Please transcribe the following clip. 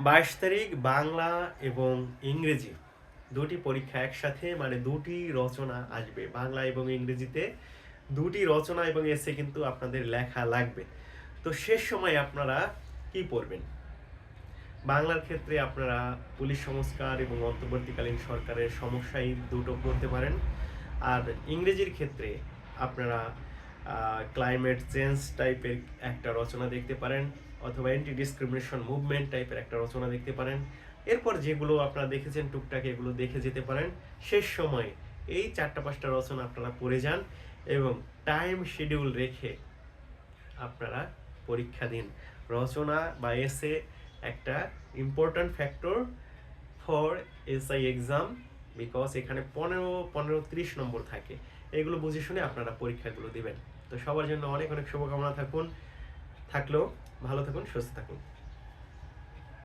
22 তারিখ বাংলা এবং ইংরেজি দুটি পরীক্ষা একসাথে, মানে দুটি রচনা আসবে বাংলা এবং ইংরেজিতে। দুটি রচনা এবং এসে কিন্তু আপনাদের লেখা লাগবে। তো শেষ সময় আপনারা কি পড়বেন? বাংলার ক্ষেত্রে আপনারা পুলিশ সংস্কার এবং অন্তর্বর্তীকালীন সরকারের সমস্যাই দুটো পড়তে পারেন। আর ইংরেজির ক্ষেত্রে আপনারা ক্লাইমেট চেঞ্জ টাইপের একটা রচনা দেখতে পারেন, অথবা অ্যান্টি ডিসক্রিমিনেশন মুভমেন্ট টাইপের একটা রচনা দেখতে পারেন। এরপর যেগুলো আপনারা দেখেছেন টুকটাক এগুলো দেখে যেতে পারেন। শেষ সময়ে এই 4-5টা রচনা আপনারা পড়ে যান এবং টাইম শিডিউল রেখে আপনারা পরীক্ষা দিন। রচনা বা এসে একটা important factor for SI exam, because এখানে 15-30 নম্বর থাকে। এগুলো বুঝে শুনে আপনারা পরীক্ষাগুলো দিবেন। তো সবার জন্য অনেক অনেক শুভকামনা থাকলো। ভালো থাকুন, সুস্থ থাকুন।